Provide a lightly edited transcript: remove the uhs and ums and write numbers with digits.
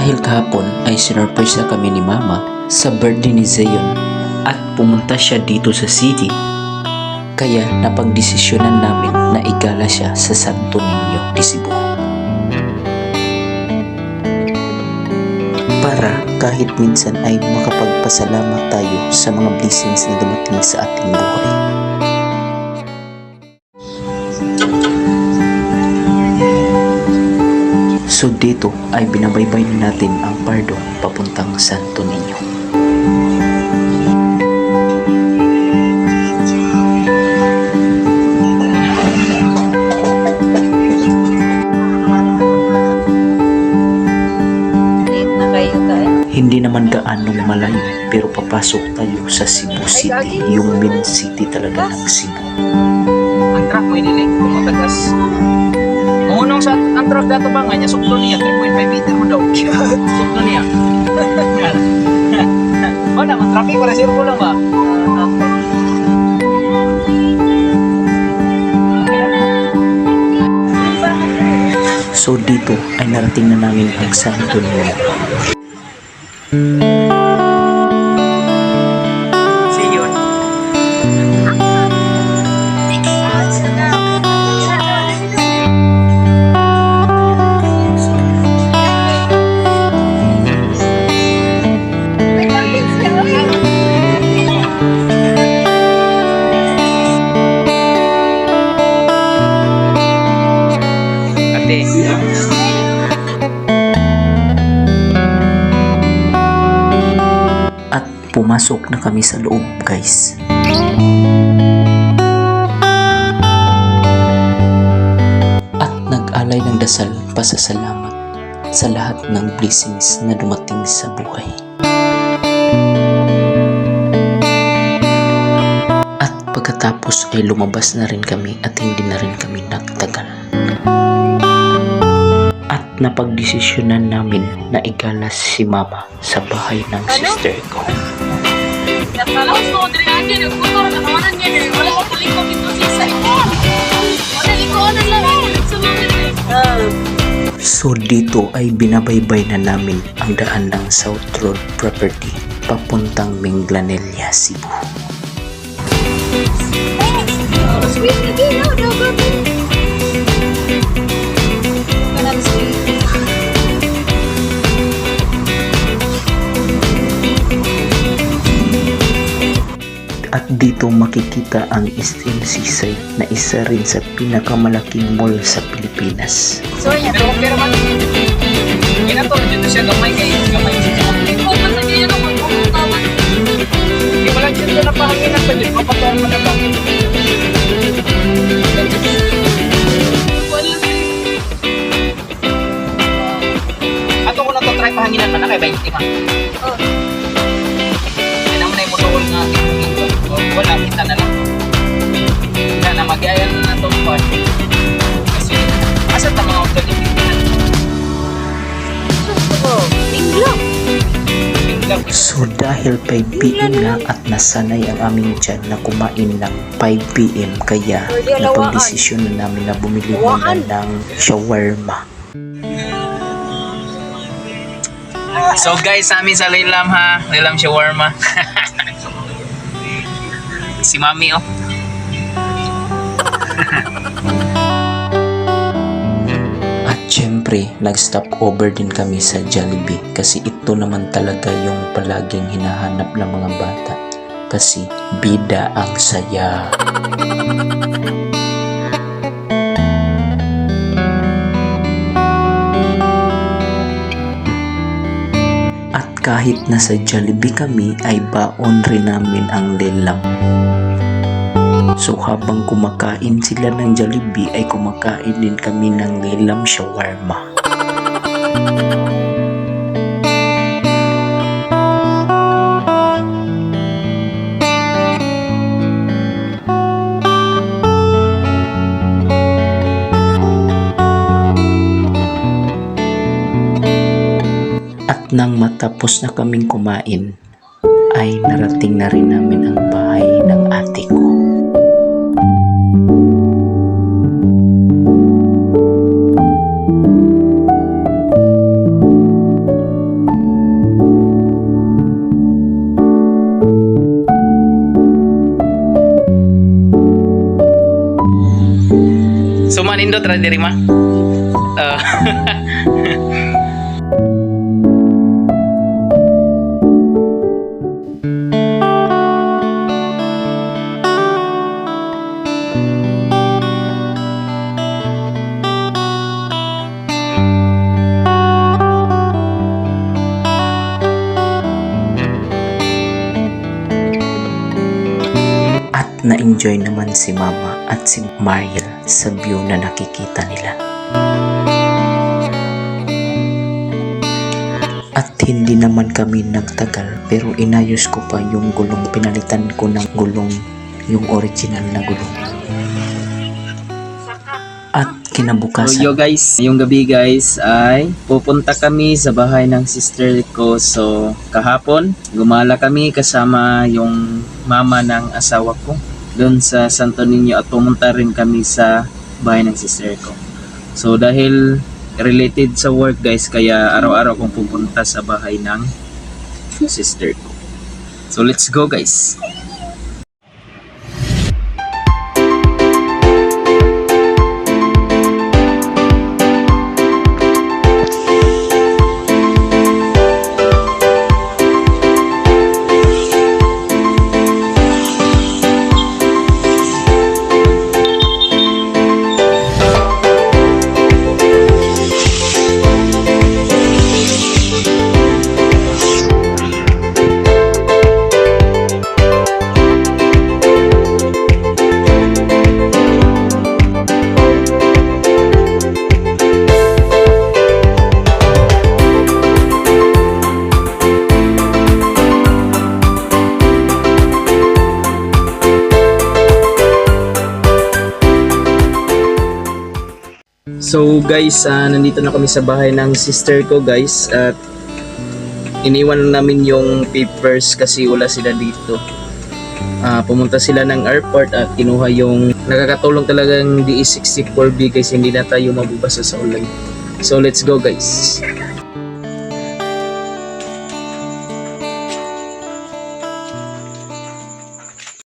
Dahil kahapon ay sinurprise na kami ni Mama sa birthday ni Zion at pumunta siya dito sa city. Kaya napagdesisyonan namin na igala siya sa Santo Niño de Cebu. Para kahit minsan ay makapagpasalamat tayo sa mga blessings na dumating sa ating buhay. So dito ay binabaybay na natin ang Pardo papuntang Santo Niño. Hindi naman gaanong malayo pero papasok tayo sa Cebu City, yung main city talaga ng Cebu. Ang truck may dilig, kumatagas. Unang sa ang truck dato ba nga niya, sukto niya, 3.5 meter mo daw. Sukto niya. O naman, traffic para sirko lang ba? So dito ay narating na namin ang Santo Niño. See yun. Ate. At pumasok na kami sa loob, guys. At nag-alay ng dasal pasasalamat sa lahat ng blessings na dumating sa buhay. At pagkatapos ay lumabas na rin kami at hindi na rin kami nagtagal. At napagdesisyonan namin na igala si Mama sa bahay ng sister ko. So dito ay binabaybay na namin ang daan ng South Road Property papuntang Minglanilla, Cebu. At dito makikita ang Eastern Seaside na isa rin sa pinakamalaking mall sa Pilipinas. So yun, pero man, ginaturo dito siya gamay kayo, gamay siya. Hindi mo lang dito na pahanginan pa dito, mapatuan mo na pangin. Ato ko na to try pahanginan man na kay 20 man. Oo. Yan naman na yung motor nga wala, kita na lang. Kaya na mag-ayan na itong pan. Kasi, asa ta mga auto dito? So dahil 5 PM na at nasanay ang aming tiyan na kumain ng 5 PM kaya napagdesisyon na namin na bumili muna ng shawarma. So guys, sa amin sa Lilam ha, Lilam shawarma. Si Mami oh. At syempre, nag-stop over din kami sa Jollibee kasi ito naman talaga yung palaging hinahanap ng mga bata kasi bida ang saya. At kahit nasa Jollibee kami ay baon rin namin ang Lilam. So habang kumakain sila ng Jollibee ay kumakain din kami ng Lilam shawarma. At nang matapos na kaming kumain ay narating na rin namin ang bahay ng ate ko. Nindot ra diri ma. Ah. At na-enjoy naman si Mama at si Mariel sa view na nakikita nila. At hindi naman kami nagtagal pero inayos ko pa yung gulong. Pinalitan ko ng gulong, yung original na gulong. At So kinabukasan, yo guys, yung gabi guys ay pupunta kami sa bahay ng sister ko. So kahapon, gumala kami kasama yung mama ng asawa ko doon sa Santo Niño at pumunta rin kami sa bahay ng sister ko. So dahil related sa work guys, kaya araw-araw akong pupunta sa bahay ng sister ko. So let's go guys. So guys, nandito na kami sa bahay ng sister ko guys at iniwan namin yung papers kasi wala sila dito. Pumunta sila ng airport at kinuha yung nakakatulong talagang DE64B guys, hindi na tayo mabubasa sa ulan. So let's go guys.